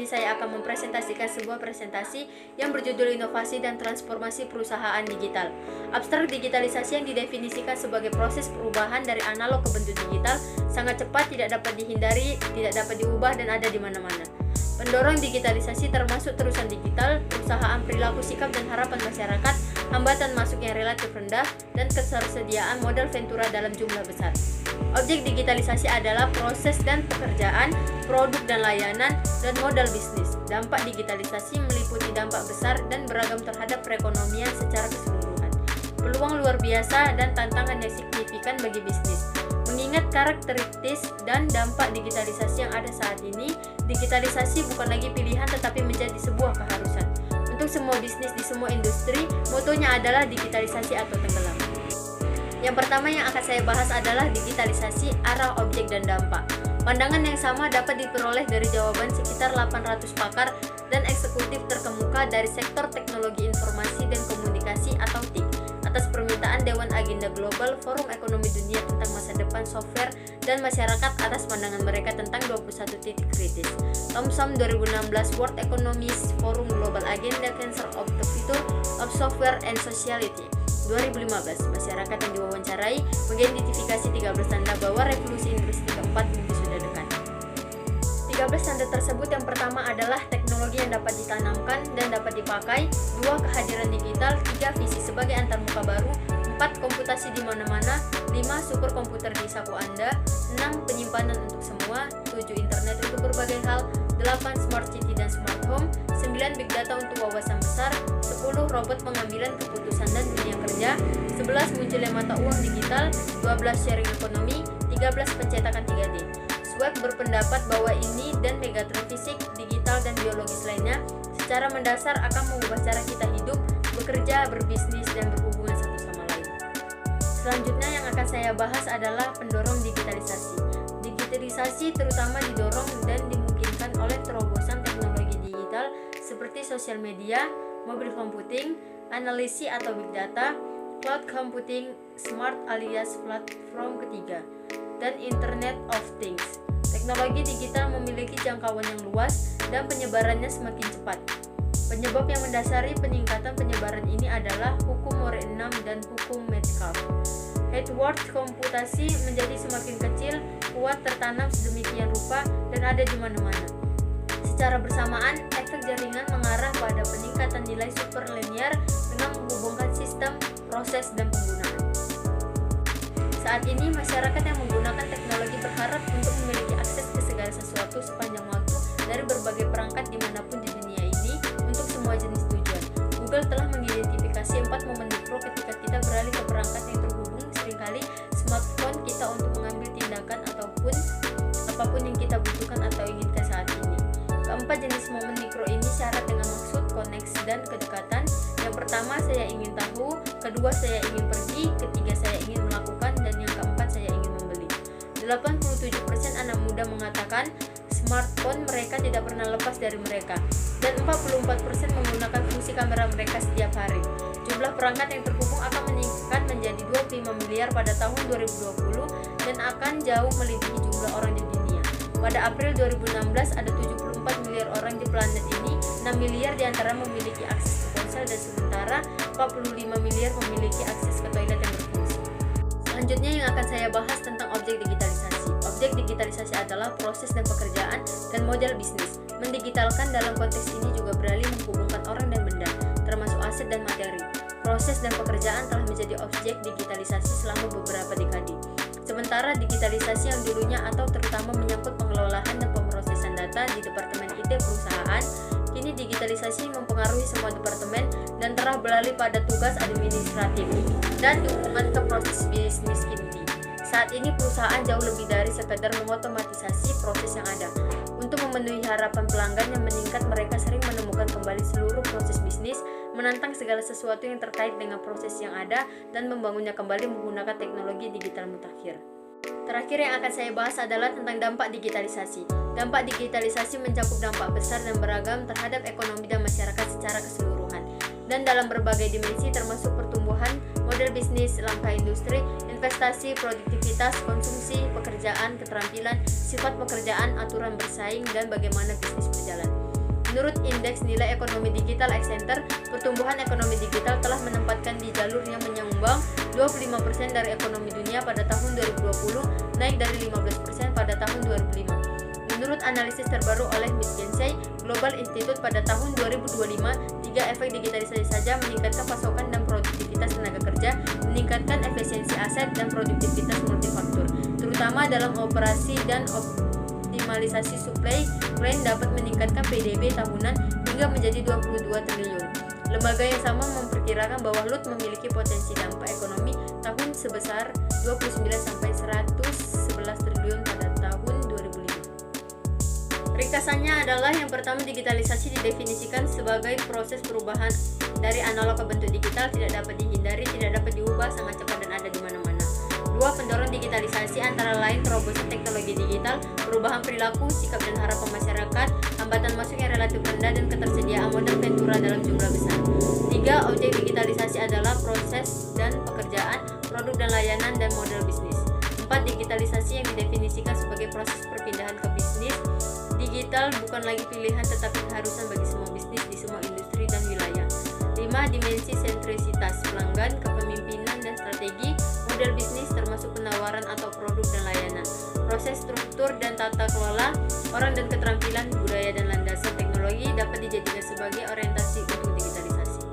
ini saya akan mempresentasikan sebuah presentasi yang berjudul Inovasi dan Transformasi Perusahaan Digital. Abstrak digitalisasi yang didefinisikan sebagai proses perubahan dari analog ke bentuk digital sangat cepat, tidak dapat dihindari, tidak dapat diubah, dan ada di mana-mana. Pendorong digitalisasi termasuk terusan digital, perusahaan, perilaku, sikap, dan harapan masyarakat, hambatan masuk yang relatif rendah, dan ketersediaan modal ventura dalam jumlah besar. Objek digitalisasi adalah proses dan pekerjaan, produk dan layanan, dan modal bisnis. Dampak digitalisasi meliputi dampak besar dan beragam terhadap perekonomian secara keseluruhan. Peluang luar biasa dan tantangan yang signifikan bagi bisnis. Mengingat karakteristik dan dampak digitalisasi yang ada saat ini, digitalisasi bukan lagi pilihan tetapi menjadi sebuah keharusan. Untuk semua bisnis di semua industri, motonya adalah digitalisasi atau tenggelam. Yang pertama yang akan saya bahas adalah digitalisasi, arah, objek, dan dampak. Pandangan yang sama dapat diperoleh dari jawaban sekitar 800 pakar dan eksekutif terkemuka dari sektor teknologi informasi dan komunikasi atau TIK atas permintaan Dewan Agenda Global Forum Ekonomi Dunia tentang masa depan software dan masyarakat atas pandangan mereka tentang 21 titik kritis. Thomson 2016 World Economics Forum Global Agenda Cancer of the Future of Software and Society 2015. Masyarakat yang diwawancarai mengidentifikasi 13 tanda bahwa revolusi industri keempat mungkin sudah dekat. 13 tanda tersebut yang pertama adalah teknologi yang dapat ditanamkan dan dapat dipakai, 2 kehadiran digital, 3 visi sebagai antarmuka baru, 4 komputasi di mana-mana, 5 superkomputer di saku Anda, 6 penyimpanan untuk semua, 7 internet untuk berbagai hal, 8 smart city dan smart home, 9 big data untuk wawasan besar, 10 robot pengambilan keputusan dan dunia kerja, 11 munculnya mata uang digital, 12 sharing ekonomi, 13 pencetakan 3D. Swab berpendapat bahwa ini dan megatron fisik, digital, dan biologis lainnya secara mendasar akan mengubah cara kita hidup, bekerja, berbisnis, dan berhubungan satu sama lain. Selanjutnya yang akan saya bahas adalah pendorong digitalisasi. Digitalisasi terutama didorong dan dimungkinkan oleh terobosan teknologi digital seperti sosial media, mobil computing, analisis atau big data, cloud computing, smart alias platform ketiga, dan Internet of Things. Teknologi digital memiliki jangkauan yang luas dan penyebarannya semakin cepat. Penyebab yang mendasari peningkatan penyebaran ini adalah hukum Moore 6 dan hukum Metcalfe. Headward komputasi menjadi semakin kecil, kuat, tertanam sedemikian rupa, dan ada di mana-mana. Secara bersamaan, efek jaringan mengarah pada peningkatan nilai superlinear dengan menghubungkan sistem, proses, dan penggunaan. Saat ini, masyarakat yang menggunakan teknologi berharap untuk memiliki akses ke segala sesuatu sepanjang waktu dari berbagai perangkat dimanapun di dunia ini untuk semua jenis tujuan. Google telah mengidentifikasi 4 momen mikro ketika kita beralih ke perangkat yang terhubung, seringkali smartphone kita untuk mengambil tindakan ataupun apapun yang kita butuhkan atau inginkan saat ini. Keempat jenis momen mikro ini syarat dengan maksud, koneksi, dan kedekatan. Yang pertama, saya ingin tahu, kedua, saya ingin pergi, ketiga, saya ingin melakukan, dan yang keempat, saya ingin membeli. 87% anak muda mengatakan smartphone mereka tidak pernah lepas dari mereka, dan 44% menggunakan fungsi kamera mereka setiap hari. Jumlah perangkat yang terhubung akan meningkat menjadi 25 miliar pada tahun 2020 dan akan jauh melebihi jumlah orang di dunia. Pada April 2016 ada 74 miliar orang di planet ini, 6 miliar diantara memiliki akses ke ponsel dan sementara 45 miliar memiliki akses ke toilet yang berfungsi. Selanjutnya yang akan saya bahas tentang objek digitalisasi. Objek digitalisasi adalah proses dan pekerjaan dan model bisnis. Mendigitalkan dalam konteks ini juga beralih menghubungkan orang dan benda, termasuk aset dan materi. Proses dan pekerjaan telah menjadi objek digitalisasi selama beberapa dekade. Sementara digitalisasi yang dulunya atau terutama menyangkut pengelolaan dan pemrosesan data di departemen IT perusahaan, kini digitalisasi mempengaruhi semua departemen dan telah beralih pada tugas administratif dan dukungan ke proses bisnis inti. Saat ini perusahaan jauh lebih dari sekedar mengotomatisasi proses yang ada. Untuk memenuhi harapan pelanggan yang meningkat, mereka sering menemukan kembali seluruh proses bisnis, menantang segala sesuatu yang terkait dengan proses yang ada, dan membangunnya kembali menggunakan teknologi digital mutakhir. Terakhir yang akan saya bahas adalah tentang dampak digitalisasi. Dampak digitalisasi mencakup dampak besar dan beragam terhadap ekonomi dan masyarakat secara keseluruhan, dan dalam berbagai dimensi termasuk pertumbuhan, model bisnis, langkah industri, investasi, produktivitas, konsumsi, pekerjaan, keterampilan, sifat pekerjaan, aturan bersaing, dan bagaimana bisnis berjalan. Menurut Indeks Nilai Ekonomi Digital Accenter, pertumbuhan ekonomi digital telah menempatkan di jalur yang menyumbang 25% dari ekonomi dunia pada tahun 2020, naik dari 15% pada tahun 2005. Menurut analisis terbaru oleh McKinsey Global Institute pada tahun 2025, 3 efek digitalisasi saja meningkatkan pasokan dan produktivitas tenaga kerja, meningkatkan efisiensi aset dan produktivitas multifaktor, terutama dalam operasi dan optimalisasi supply chain dapat meningkatkan PDB tahunan hingga menjadi 22 triliun. Lembaga yang sama memperkirakan bahwa LUT memiliki potensi dampak ekonomi tahun sebesar 29 sampai 111 triliun pada tahun 2005. Ringkasannya adalah yang pertama, digitalisasi didefinisikan sebagai proses perubahan dari analog ke bentuk digital, tidak dapat dihindari, tidak dapat diubah, sangat cepat dan ada di mana-mana. 2. Pendorong digitalisasi antara lain terobosan teknologi digital, perubahan perilaku, sikap dan harapan masyarakat, hambatan masuk yang relatif rendah dan ketersediaan modal ventura dalam jumlah besar. 3. Objek digitalisasi adalah proses dan pekerjaan, produk dan layanan dan model bisnis. 4. Digitalisasi yang didefinisikan sebagai proses perpindahan ke bisnis digital bukan lagi pilihan tetapi keharusan bagi semua bisnis di semua industri dan wilayah. 5. Dimensi sentrisitas pelanggan, kepemimpinan dan strategi, model bisnis termasuk penawaran atau produk dan layanan, proses struktur dan tata kelola, orang dan keterampilan, budaya dan landasan teknologi dapat dijadikan sebagai orientasi untuk digitalisasi.